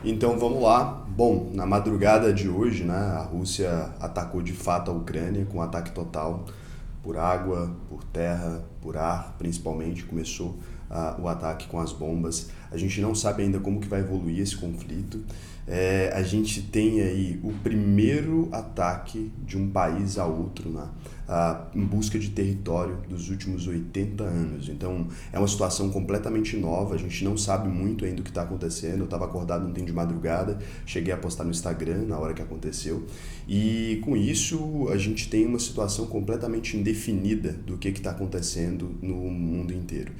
Então vamos lá. Bom, na madrugada de hoje, né, a Rússia atacou de fato a Ucrânia com um ataque total por água, por terra, por ar, principalmente. Começou o ataque com as bombas. A gente não sabe ainda como que vai evoluir esse conflito. A gente tem aí o primeiro ataque de um país a outro, né, em busca de território dos últimos 80 anos. Então é uma situação completamente nova, a gente não sabe muito ainda o que está acontecendo. Eu estava acordado ontem de madrugada, cheguei a postar no Instagram na hora que aconteceu, e com isso a gente tem uma situação completamente indefinida do que está acontecendo no mundo inteiro.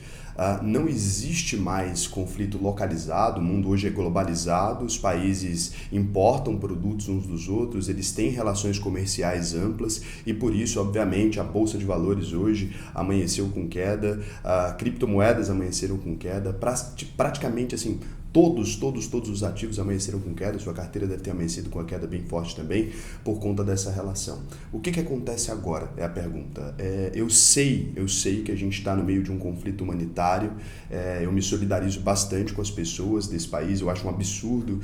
Não existe mais conflito localizado, o mundo hoje é globalizado, os países importam produtos uns dos outros, eles têm relações comerciais amplas e por isso, obviamente, a Bolsa de Valores hoje amanheceu com queda, criptomoedas amanheceram com queda, praticamente assim, todos os ativos amanheceram com queda, sua carteira deve ter amanhecido com uma queda bem forte também, por conta dessa relação. O que acontece agora, é a pergunta. Eu sei que a gente está no meio de um conflito humanitário, eu me solidarizo bastante com as pessoas desse país, eu acho um absurdo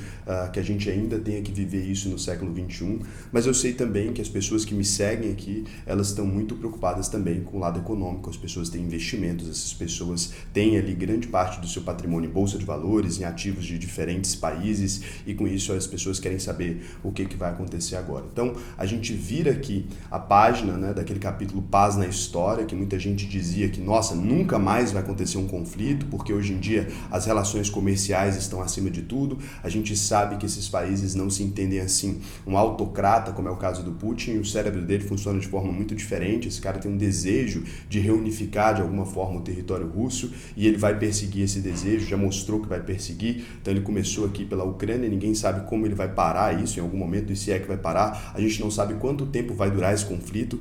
que a gente ainda tenha que viver isso no século XXI, mas eu sei também que as pessoas que me seguem aqui, elas estão muito preocupadas também com o lado econômico, as pessoas têm investimentos, essas pessoas têm ali grande parte do seu patrimônio em bolsa de valores, em ativos de diferentes países, e com isso as pessoas querem saber o que vai acontecer agora. Então a gente vira aqui a página, né, daquele capítulo Paz na História, que muita gente dizia que, nossa, nunca mais vai acontecer um conflito, porque hoje em dia as relações comerciais estão acima de tudo. A gente sabe que esses países não se entendem assim. Um autocrata, como é o caso do Putin, o cérebro dele funciona de forma muito diferente. Esse cara tem um desejo de reunificar de alguma forma o território russo e ele vai perseguir esse desejo, já mostrou que vai perseguir. Então ele começou aqui pela Ucrânia, ninguém sabe como ele vai parar isso em algum momento, e se é que vai parar. A gente não sabe quanto tempo vai durar esse conflito.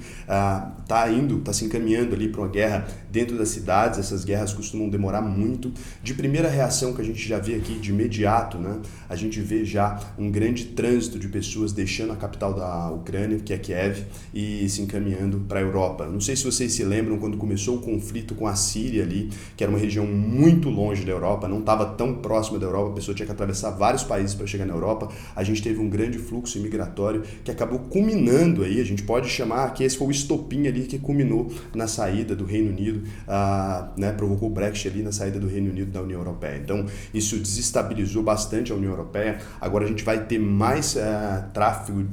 Tá se encaminhando ali para uma guerra dentro das cidades. Essas guerras costumam demorar muito. De primeira reação que a gente já vê aqui de imediato, né, a gente vê já um grande trânsito de pessoas deixando a capital da Ucrânia, que é Kiev, e se encaminhando para a Europa. Não sei se vocês se lembram quando começou o conflito com a Síria ali, que era uma região muito longe da Europa, não estava tão próxima da Europa, a pessoa tinha que atravessar vários países para chegar na Europa. A gente teve um grande fluxo imigratório que acabou culminando aí, a gente pode chamar que esse foi o estopim ali que culminou na saída do Reino Unido, né, provocou o Brexit ali na saída do Reino Unido da União Europeia. Então isso desestabilizou bastante a União Europeia. Agora a gente vai ter mais tráfego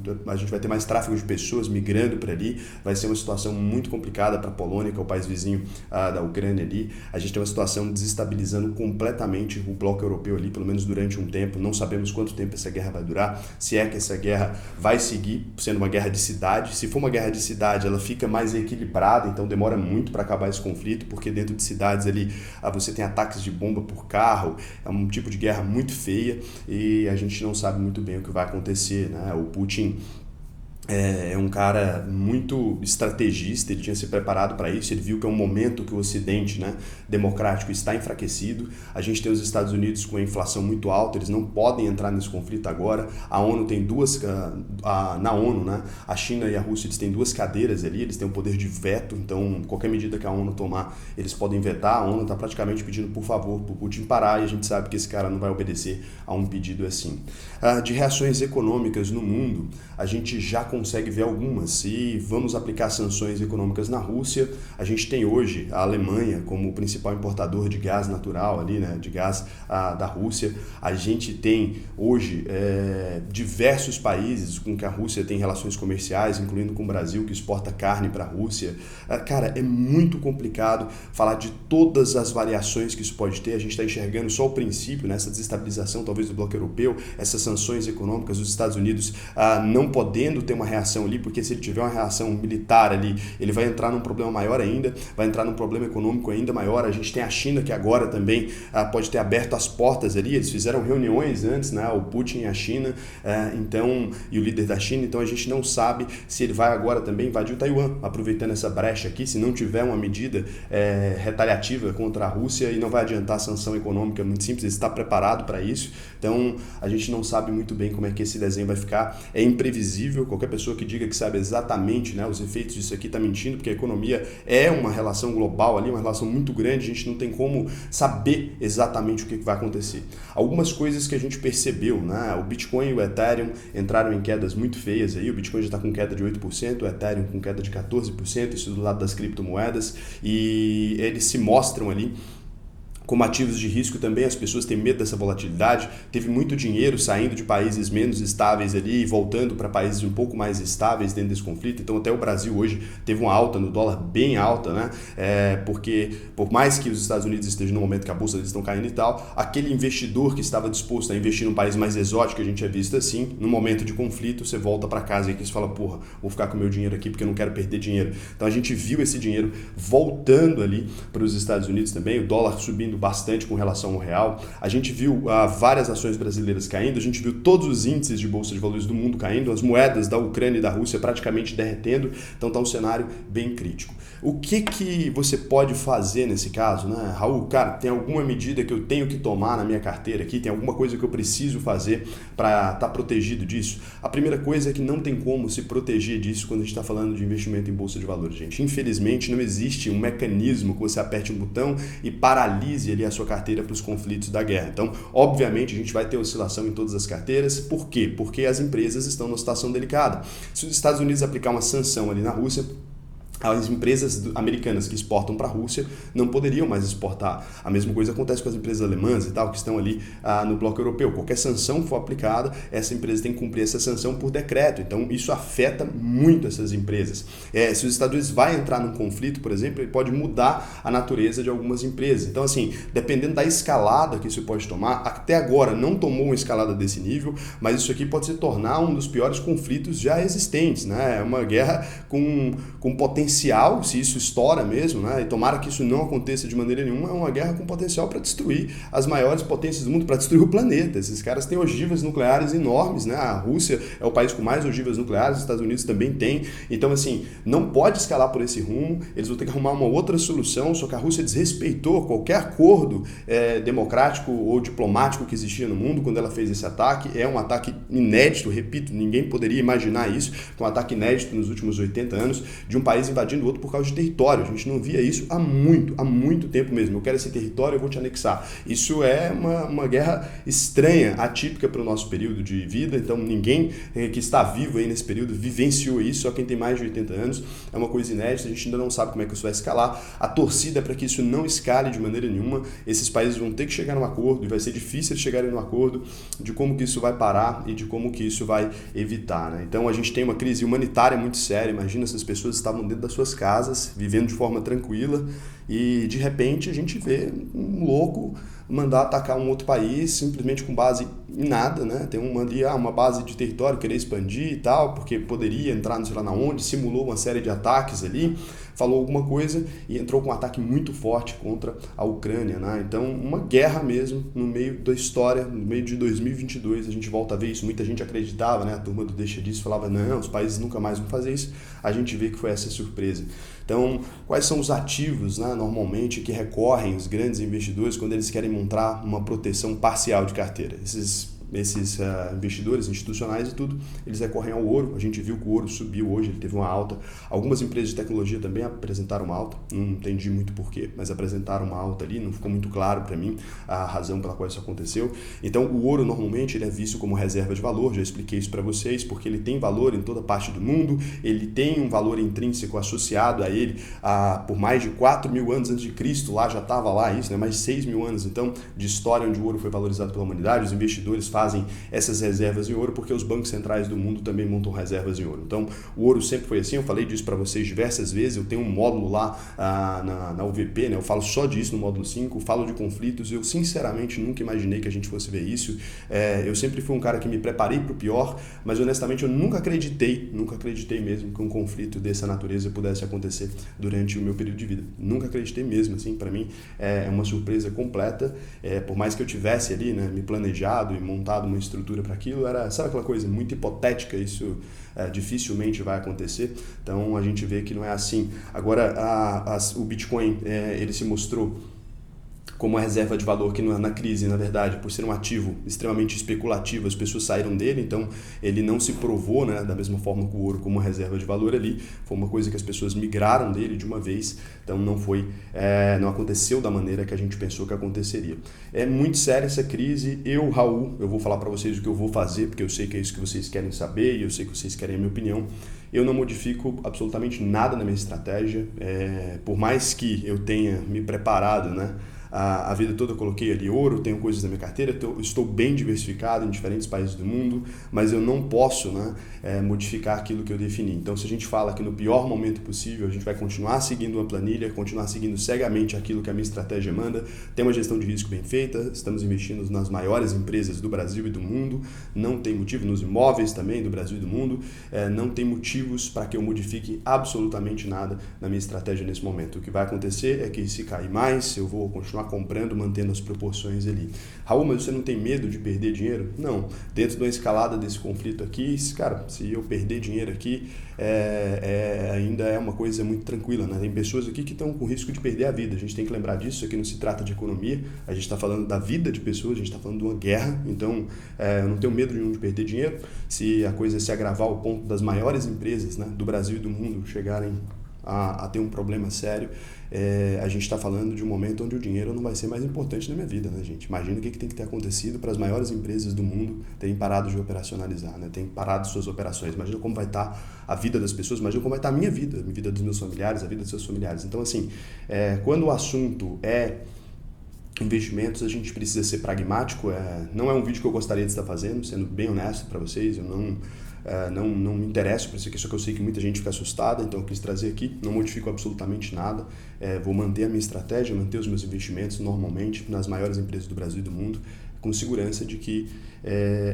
de pessoas migrando para ali, vai ser uma situação muito complicada para a Polônia, que é o país vizinho da Ucrânia ali. A gente tem uma situação desestabilizando completamente o bloco europeu ali, pelo menos durante um tempo. Não sabemos quanto tempo essa guerra vai durar, se é que essa guerra vai seguir sendo uma guerra de cidade. Se for uma guerra de cidade, ela fica mais equilibrada, então demora muito para acabar esse conflito, porque dentro de cidades ali você tem ataques de bomba por carro, é um tipo de guerra muito feia e a gente não sabe muito bem o que vai acontecer, né? O Putin é um cara muito estrategista, ele tinha se preparado para isso, ele viu que é um momento que o Ocidente, né, democrático está enfraquecido. A gente tem os Estados Unidos com a inflação muito alta, eles não podem entrar nesse conflito agora. A ONU tem na ONU, né, a China e a Rússia, eles têm duas cadeiras ali, eles têm o poder de veto, então qualquer medida que a ONU tomar, eles podem vetar. A ONU está praticamente pedindo por favor para o Putin parar, e a gente sabe que esse cara não vai obedecer a um pedido assim. De reações econômicas no mundo, a gente já consegue ver algumas. Se vamos aplicar sanções econômicas na Rússia, a gente tem hoje a Alemanha como o principal importador de gás natural ali, né, de gás da Rússia. A gente tem hoje diversos países com que a Rússia tem relações comerciais, incluindo com o Brasil, que exporta carne para a Rússia. Cara, é muito complicado falar de todas as variações que isso pode ter. A gente está enxergando só o princípio, né, essa desestabilização talvez do bloco europeu, essas sanções econômicas, os Estados Unidos não podendo ter uma reação ali, porque se ele tiver uma reação militar ali, ele vai entrar num problema maior ainda, vai entrar num problema econômico ainda maior. A gente tem a China, que agora também pode ter aberto as portas ali, eles fizeram reuniões antes, né, o Putin e a China, e o líder da China, então a gente não sabe se ele vai agora também invadir o Taiwan, aproveitando essa brecha aqui, se não tiver uma medida retaliativa contra a Rússia, e não vai adiantar a sanção econômica, muito simples, ele está preparado para isso. Então a gente não sabe muito bem como é que esse desenho vai ficar, é imprevisível, qualquer qualquer pessoa que diga que sabe exatamente, né, os efeitos disso aqui está mentindo, porque a economia é uma relação global ali, uma relação muito grande, a gente não tem como saber exatamente o que vai acontecer. Algumas coisas que a gente percebeu, né, o Bitcoin e o Ethereum entraram em quedas muito feias aí, o Bitcoin já está com queda de 8%, o Ethereum com queda de 14%, isso do lado das criptomoedas, e eles se mostram ali como ativos de risco também, as pessoas têm medo dessa volatilidade, teve muito dinheiro saindo de países menos estáveis ali e voltando para países um pouco mais estáveis dentro desse conflito, então até o Brasil hoje teve uma alta no dólar bem alta, né? Porque por mais que os Estados Unidos estejam no momento que a bolsa deles estão caindo e tal, aquele investidor que estava disposto a investir num país mais exótico, que a gente é visto assim, no momento de conflito, você volta para casa e aqui você fala, porra, vou ficar com o meu dinheiro aqui porque eu não quero perder dinheiro. Então a gente viu esse dinheiro voltando ali para os Estados Unidos também, o dólar subindo bastante com relação ao real. A gente viu várias ações brasileiras caindo, a gente viu todos os índices de bolsa de valores do mundo caindo, as moedas da Ucrânia e da Rússia praticamente derretendo, então está um cenário bem crítico. O que você pode fazer nesse caso, né, Raul? Cara, tem alguma medida que eu tenho que tomar na minha carteira aqui? Tem alguma coisa que eu preciso fazer para estar protegido disso? A primeira coisa é que não tem como se proteger disso quando a gente está falando de investimento em bolsa de valores, gente. Infelizmente, não existe um mecanismo que você aperte um botão e paralise ali a sua carteira para os conflitos da guerra. Então, obviamente, a gente vai ter oscilação em todas as carteiras. Por quê? Porque as empresas estão numa situação delicada. Se os Estados Unidos aplicar uma sanção ali na Rússia, as empresas americanas que exportam para a Rússia não poderiam mais exportar. A mesma coisa acontece com as empresas alemãs e tal, que estão ali no bloco europeu. Qualquer sanção que for aplicada, essa empresa tem que cumprir essa sanção por decreto. Então, isso afeta muito essas empresas. Se os Estados Unidos vai entrar num conflito, por exemplo, ele pode mudar a natureza de algumas empresas. Então, assim, dependendo da escalada que isso pode tomar, até agora não tomou uma escalada desse nível, mas isso aqui pode se tornar um dos piores conflitos já existentes, né? É uma guerra com potencial, se isso estoura mesmo, né? E tomara que isso não aconteça de maneira nenhuma, é uma guerra com potencial para destruir as maiores potências do mundo, para destruir o planeta. Esses caras têm ogivas nucleares enormes, né? A Rússia é o país com mais ogivas nucleares, os Estados Unidos também tem. Então, assim, não pode escalar por esse rumo, eles vão ter que arrumar uma outra solução, só que a Rússia desrespeitou qualquer acordo democrático ou diplomático que existia no mundo quando ela fez esse ataque. É um ataque inédito, repito, ninguém poderia imaginar isso, um ataque inédito nos últimos 80 anos, de um país invadindo o outro por causa de território. A gente não via isso há muito tempo mesmo. Eu quero esse território, eu vou te anexar. Isso é uma guerra estranha, atípica para o nosso período de vida, então ninguém que está vivo aí nesse período vivenciou isso, só quem tem mais de 80 anos. É uma coisa inédita, a gente ainda não sabe como é que isso vai escalar. A torcida é para que isso não escale de maneira nenhuma. Esses países vão ter que chegar num acordo, e vai ser difícil eles chegarem num acordo de como que isso vai parar e de como que isso vai evitar, né? Então a gente tem uma crise humanitária muito séria. Imagina, essas pessoas estavam dentro das suas casas, vivendo de forma tranquila, e de repente a gente vê um louco mandar atacar um outro país simplesmente com base em nada, né? Tem uma base de território, querer expandir e tal, porque poderia entrar não sei lá na onde, simulou uma série de ataques ali, falou alguma coisa e entrou com um ataque muito forte contra a Ucrânia, né? Então, uma guerra mesmo no meio da história, no meio de 2022, a gente volta a ver isso. Muita gente acreditava, né? A turma do Deixa Disso falava, não, os países nunca mais vão fazer isso. A gente vê que foi essa surpresa. Então, quais são os ativos, né, normalmente, que recorrem os grandes investidores quando eles querem montar uma proteção parcial de carteira? Esses investidores institucionais e tudo, eles recorrem ao ouro. A gente viu que o ouro subiu hoje, ele teve uma alta. Algumas empresas de tecnologia também apresentaram uma alta, não entendi muito porquê, mas apresentaram uma alta ali, não ficou muito claro para mim a razão pela qual isso aconteceu. Então, o ouro normalmente ele é visto como reserva de valor, já expliquei isso para vocês, porque ele tem valor em toda parte do mundo, ele tem um valor intrínseco associado a ele por mais de 4 mil anos antes de Cristo, lá já estava lá isso, né? Mais de 6 mil anos então de história onde o ouro foi valorizado pela humanidade. Os investidores fazem essas reservas em ouro porque os bancos centrais do mundo também montam reservas em ouro. Então, o ouro sempre foi assim, eu falei disso para vocês diversas vezes, eu tenho um módulo lá na UVP, né? Eu falo só disso no módulo 5, falo de conflitos, eu sinceramente nunca imaginei que a gente fosse ver isso. Eu sempre fui um cara que me preparei para o pior, mas honestamente eu nunca acreditei mesmo que um conflito dessa natureza pudesse acontecer durante o meu período de vida. Nunca acreditei mesmo, assim, para mim é uma surpresa completa, por mais que eu tivesse ali, né, me planejado e montado uma estrutura para aquilo, sabe aquela coisa muito hipotética, isso dificilmente vai acontecer, então a gente vê que não é assim. Agora, o Bitcoin, ele se mostrou como a reserva de valor, que na crise, na verdade, por ser um ativo extremamente especulativo, as pessoas saíram dele, então ele não se provou, né, da mesma forma que o ouro como reserva de valor ali, foi uma coisa que as pessoas migraram dele de uma vez, então não aconteceu da maneira que a gente pensou que aconteceria. É muito séria essa crise. Raul, eu vou falar para vocês o que eu vou fazer, porque eu sei que é isso que vocês querem saber e eu sei que vocês querem a minha opinião. Eu não modifico absolutamente nada na minha estratégia, por mais que eu tenha me preparado, né? A vida toda eu coloquei ali ouro, tenho coisas na minha carteira, estou bem diversificado em diferentes países do mundo, mas eu não posso, né, modificar aquilo que eu defini. Então, se a gente fala que no pior momento possível a gente vai continuar seguindo uma planilha, continuar seguindo cegamente aquilo que a minha estratégia manda, tem uma gestão de risco bem feita, estamos investindo nas maiores empresas do Brasil e do mundo, não tem motivo, nos imóveis também do Brasil e do mundo, não tem motivos para que eu modifique absolutamente nada na minha estratégia nesse momento. O que vai acontecer é que se cair mais, eu vou continuar comprando, mantendo as proporções ali. Raul, mas você não tem medo de perder dinheiro? Não. Dentro da escalada desse conflito aqui, cara, se eu perder dinheiro aqui, ainda é uma coisa muito tranquila, né? Tem pessoas aqui que estão com risco de perder a vida. A gente tem que lembrar disso. Isso aqui não se trata de economia, a gente está falando da vida de pessoas, a gente está falando de uma guerra, então eu não tenho medo nenhum de perder dinheiro. Se a coisa se agravar ao ponto das maiores empresas, né, do Brasil e do mundo chegarem a ter um problema sério, a gente está falando de um momento onde o dinheiro não vai ser mais importante na minha vida, né, gente? Imagina o que tem que ter acontecido para as maiores empresas do mundo terem parado de operacionalizar, né? Terem parado suas operações. Imagina como vai estar a vida das pessoas, imagina como vai estar a minha vida dos meus familiares, a vida dos seus familiares. Então, assim, quando o assunto é investimentos, a gente precisa ser pragmático. Não é um vídeo que eu gostaria de estar fazendo, sendo bem honesto para vocês. Eu não me interesso por isso aqui, só que eu sei que muita gente fica assustada, então eu quis trazer aqui. Não modifico absolutamente nada, vou manter a minha estratégia, manter os meus investimentos normalmente nas maiores empresas do Brasil e do mundo, com segurança de que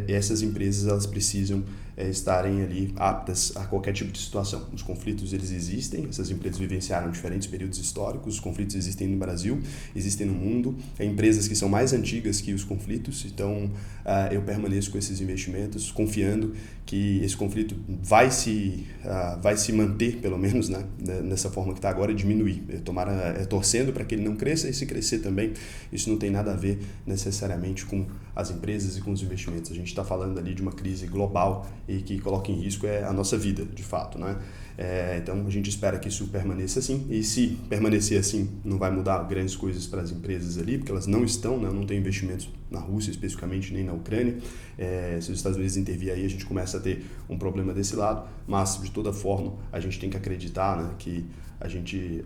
essas empresas elas precisam estarem ali aptas a qualquer tipo de situação. Os conflitos eles existem, essas empresas vivenciaram diferentes períodos históricos, os conflitos existem no Brasil, existem no mundo, empresas que são mais antigas que os conflitos, então eu permaneço com esses investimentos, confiando que esse conflito vai se manter, pelo menos, né, nessa forma que está agora, e diminuir. Torcendo para que ele não cresça, e se crescer também, isso não tem nada a ver necessariamente com as empresas e com os investimentos. A gente está falando ali de uma crise global e que coloca em risco a nossa vida, de fato, né? Então a gente espera que isso permaneça assim, e se permanecer assim não vai mudar grandes coisas para as empresas ali, porque elas não estão, né? Não tem investimentos na Rússia especificamente, nem na Ucrânia. Se os Estados Unidos intervir aí, a gente começa a ter um problema desse lado, mas de toda forma a gente tem que acreditar, né, que a gente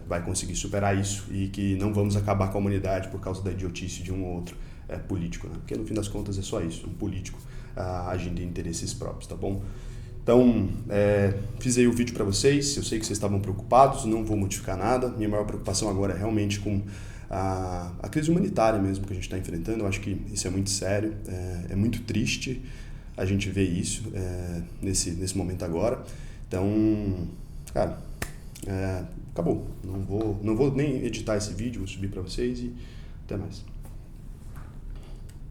vai conseguir superar isso e que não vamos acabar com a humanidade por causa da idiotice de um ou outro político, né? Porque no fim das contas é só isso, um político agindo em interesses próprios, tá bom? Então, fiz aí o vídeo para vocês, eu sei que vocês estavam preocupados, não vou modificar nada, minha maior preocupação agora é realmente com a crise humanitária mesmo que a gente está enfrentando. Eu acho que isso é muito sério, é muito triste a gente ver isso nesse momento agora. Então, cara, acabou, não vou nem editar esse vídeo, vou subir para vocês e até mais.